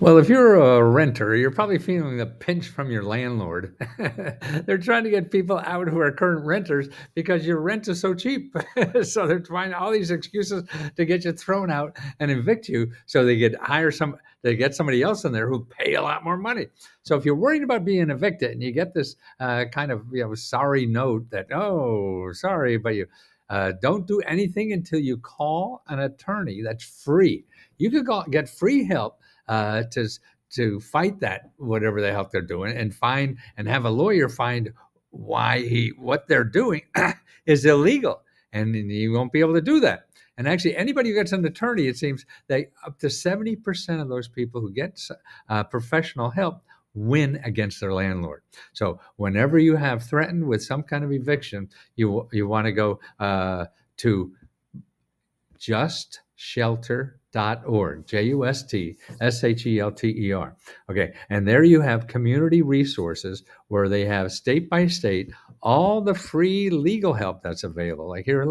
Well, if you're a renter, you're probably feeling the pinch from your landlord. They're trying to get people out who are current renters because your rent is so cheap. So they're trying all these excuses to get you thrown out and evict you so they get somebody else in there who pay a lot more money. So if you're worried about being evicted and you get this kind of sorry note that, oh, sorry, but you don't do anything until you call an attorney. That's free. You could get free help uh, to to fight that whatever the hell they're doing and have a lawyer find what they're doing is illegal, and you won't be able to do that. And actually, anybody who gets an attorney, it seems that up to 70% of those people who get professional help win against their landlord. So whenever you have threatened with some kind of eviction, you want to go to justshelter.org, JUSTSHELTER. Okay, and there you have community resources where they have state by state all the free legal help that's available. Like here in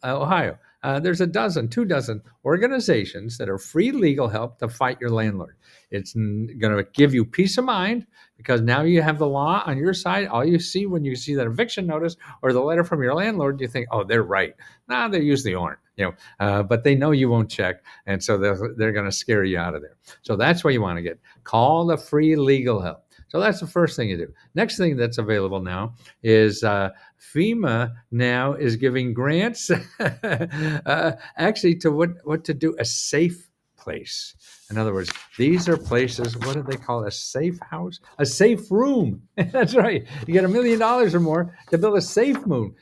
Ohio, there's a dozen, 2 dozen organizations that are free legal help to fight your landlord. It's going to give you peace of mind because now you have the law on your side. All you see when you see that eviction notice or the letter from your landlord, you think, oh, they're right. No, they usually aren't. But they know you won't check, and so they're going to scare you out of there. So that's what you want to get. Call the free legal help. So that's the first thing you do. Next thing that's available now is FEMA now is giving grants actually to what to do a safe place. In other words, these are places, what do they call a safe house? A safe room. That's right. You get $1 million or more to build a safe room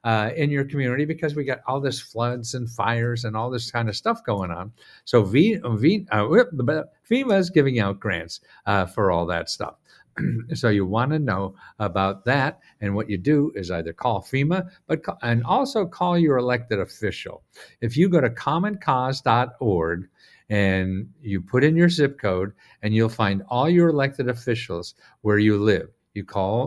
in your community because we got all this floods and fires and all this kind of stuff going on. So FEMA is giving out grants for all that stuff. So you want to know about that, and what you do is either call FEMA, and also call your elected official. If you go to commoncause.org and you put in your zip code, and you'll find all your elected officials where you live. You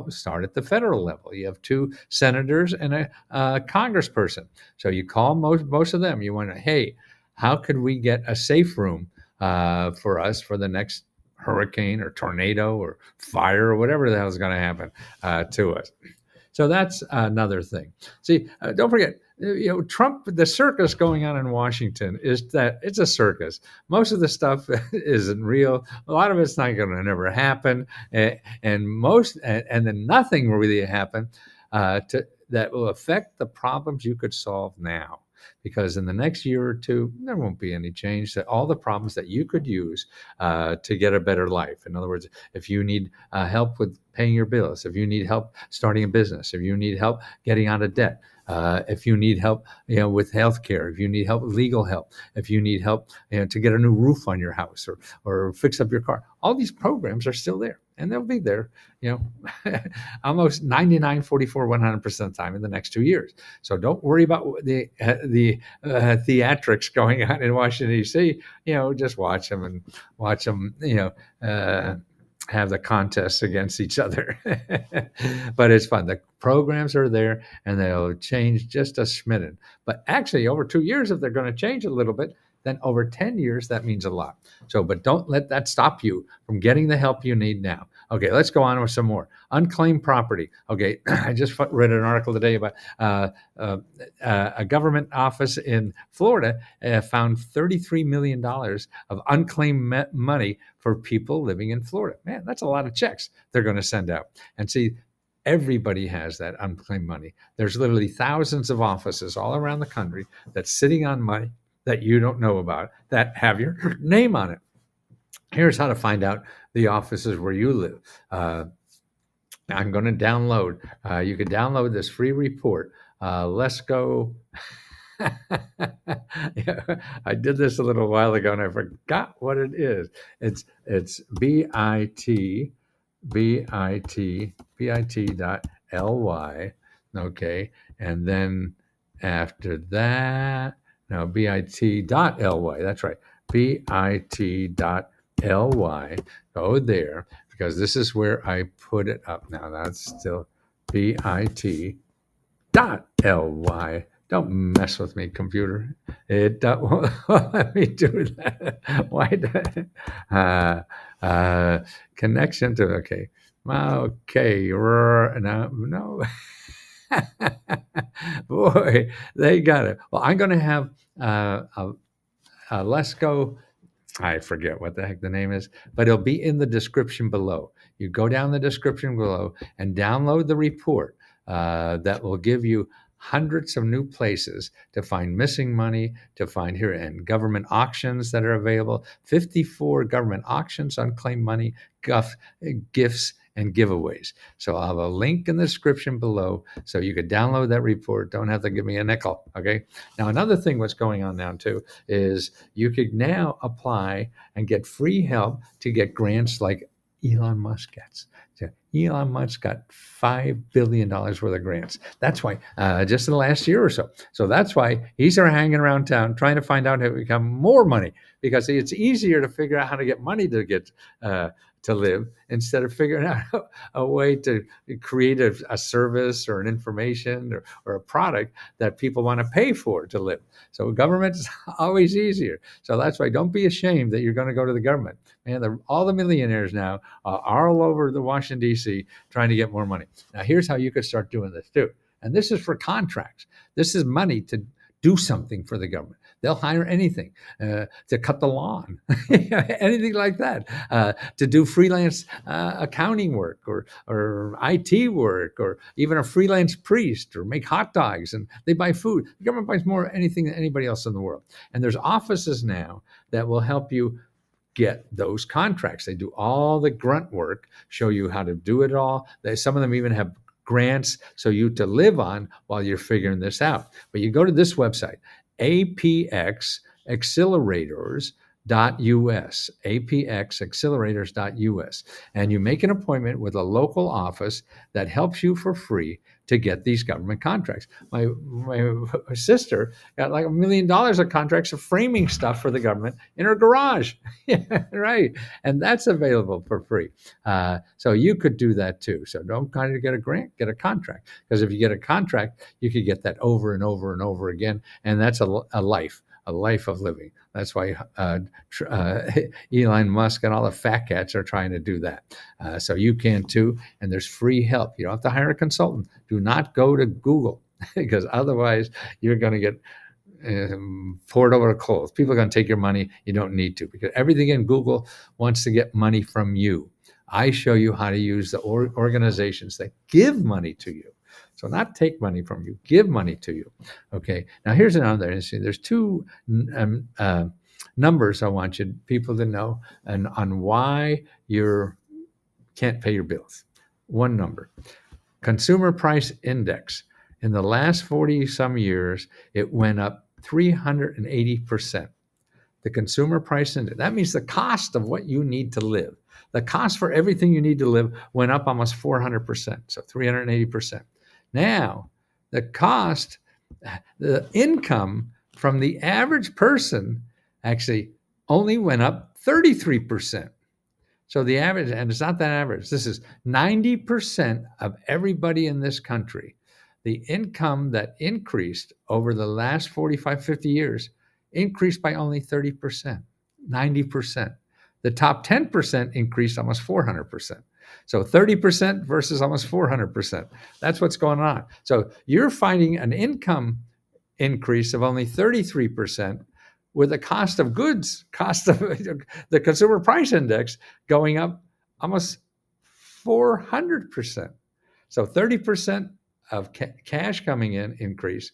start at the federal level. You have 2 senators and a congressperson. So you call most of them. You want to, hey, how could we get a safe room for us for the next hurricane or tornado or fire or whatever the hell is going to happen to us? So that's another thing. See, don't forget, Trump, the circus going on in Washington is that it's a circus. Most of the stuff isn't real. A lot of it's not going to never happen, and then nothing will really happen that will affect the problems you could solve now. Because in the next year or two, there won't be any change to all the problems that you could use to get a better life. In other words, if you need help with paying your bills, if you need help starting a business, if you need help getting out of debt, if you need help, with healthcare, if you need help, legal help, if you need help, to get a new roof on your house or fix up your car, all these programs are still there, and they'll be there, almost 99, 44, 100% of the time in the next 2 years. So don't worry about the theatrics going on in Washington D.C. Just watch them have the contests against each other. But it's fun. The programs are there, and they'll change just a smidgen. But actually, over 2 years, if they're going to change a little bit, then over 10 years, that means a lot. So, but don't let that stop you from getting the help you need now. Okay, let's go on with some more. Unclaimed property. Okay, I just read an article today about a government office in Florida found $33 million of unclaimed money for people living in Florida. Man, that's a lot of checks they're going to send out. And see, everybody has that unclaimed money. There's literally thousands of offices all around the country that's sitting on money that you don't know about that have your name on it. Here's how to find out the offices where you live. I'm going to download. You can download this free report. Lesko. Yeah, I did this a little while ago and I forgot what it is. It's bit.ly. Okay, and then after that, no, bit.ly. That's right, bit.ly. Go there because this is where I put it up. Now that's still bit.ly. Don't mess with me, computer. It won't let me do that. Why? Uh, connection to okay. Okay. No. Boy, they got it. Well, I'm going to have Lesko. I forget what the heck the name is, but it'll be in the description below. You go down the description below and download the report that will give you hundreds of new places to find missing money, to find here and government auctions that are available. 54 government auctions, unclaimed money, gifts, and giveaways. So I'll have a link in the description below so you could download that report. Don't have to give me a nickel. Okay. Now, another thing what's going on now too is you could now apply and get free help to get grants like Elon Musk gets. So Elon Musk got $5 billion worth of grants. That's why, just in the last year or so. So that's why he's hanging around town trying to find out how to become more money, because it's easier to figure out how to get money to get to live instead of figuring out a way to create a service or an information or a product that people want to pay for to live. So government's always easier. So that's why don't be ashamed that you're going to go to the government. Man, all the millionaires now are all over the Washington, D.C. trying to get more money. Now, here's how you could start doing this too. And this is for contracts. This is money to do something for the government. They'll hire anything to cut the lawn, anything like that, to do freelance accounting work or IT work, or even a freelance priest, or make hot dogs, and they buy food. The government buys more anything than anybody else in the world. And there's offices now that will help you get those contracts. They do all the grunt work, show you how to do it all. Some of them even have grants so you to live on while you're figuring this out. But you go to this website, apxaccelerators.us, apxaccelerators.us, and you make an appointment with a local office that helps you for free to get these government contracts. My sister got like $1 million of contracts of framing stuff for the government in her garage. Yeah, right. And that's available for free. So you could do that too. So don't kind of get a grant, get a contract. Because if you get a contract, you could get that over and over and over again. And that's a life of living. That's why Elon Musk and all the fat cats are trying to do that. So you can too. And there's free help. You don't have to hire a consultant. Do not go to Google, because otherwise you're going to get poured over the coals. People are going to take your money. You don't need to, because everything in Google wants to get money from you. I show you how to use the organizations that give money to you. So not take money from you, give money to you. Okay. Now here's another interesting. There's two numbers I want people to know, and on why you can't pay your bills. One number, Consumer Price Index. In the last 40 some years, it went up 380%. The Consumer Price Index. That means the cost of what you need to live. The cost for everything you need to live went up almost 400%, so 380%. Now, the income from the average person actually only went up 33%. So the average, and it's not that average, this is 90% of everybody in this country. The income that increased over the last 45, 50 years increased by only 30%, 90%. The top 10% increased almost 400%. So 30% versus almost 400%. That's what's going on. So you're finding an income increase of only 33%, with the cost of goods, cost of the Consumer Price Index going up almost 400%. So 30% of cash coming in increase,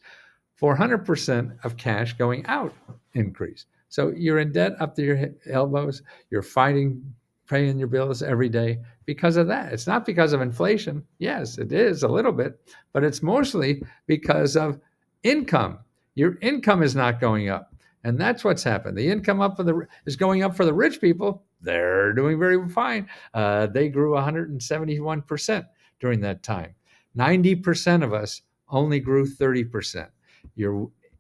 400% of cash going out increase. So you're in debt up to your elbows. You're paying your bills every day because of that. It's not because of inflation. Yes, it is a little bit, but it's mostly because of income. Your income is not going up. And that's what's happened. The income is going up for the rich people. They're doing very fine. They grew 171% during that time. 90% of us only grew 30%.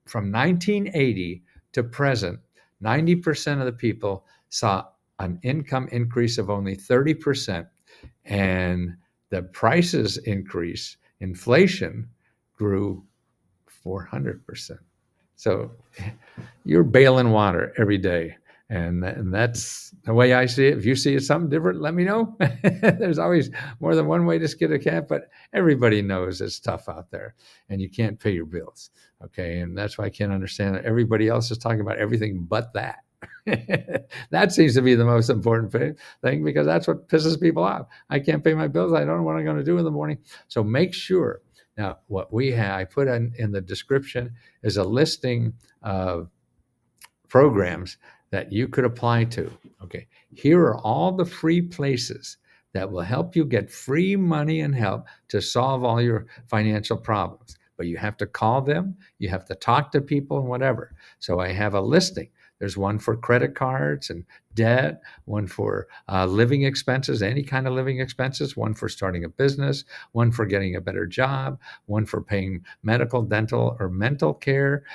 From 1980 to present, 90% of the people saw an income increase of only 30%, and the prices increase. Inflation grew 400%. So you're bailing water every day. And that's the way I see it. If you see it something different, let me know. There's always more than one way to skin a cat, but everybody knows it's tough out there and you can't pay your bills. Okay. And that's why I can't understand that everybody else is talking about everything but that. That seems to be the most important thing because that's what pisses people off. I can't pay my bills. I don't know what I'm going to do in the morning. So make sure. Now, what we have, I put in the description is a listing of programs that you could apply to. Okay, here are all the free places that will help you get free money and help to solve all your financial problems. But you have to call them, you have to talk to people and whatever. So I have a listing. There's one for credit cards and debt, one for living expenses, any kind of living expenses, one for starting a business, one for getting a better job, one for paying medical, dental, or mental care,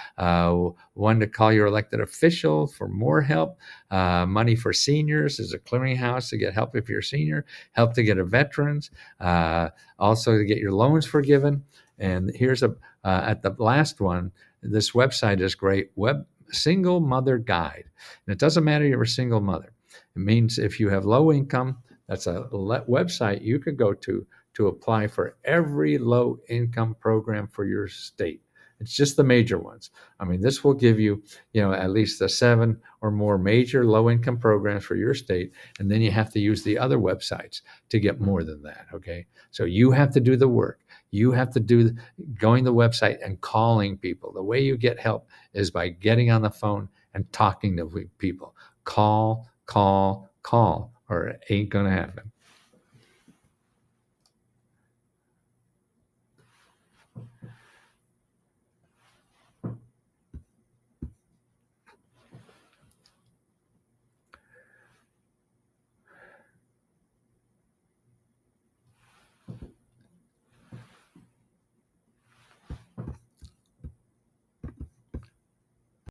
one to call your elected official for more help, money for seniors is a clearinghouse to get help if you're a senior, help to get a veterans, also to get your loans forgiven. And here's at the last one, this website is great, single mother guide. And it doesn't matter if you're a single mother. It means if you have low income, that's a website you could go to apply for every low income program for your state. It's just the major ones. I mean, this will give you, at least the 7 or more major low income programs for your state. And then you have to use the other websites to get more than that. Okay. So you have to do the work. You have to do going to the website and calling people. The way you get help is by getting on the phone and talking to people. Call, or it ain't going to happen.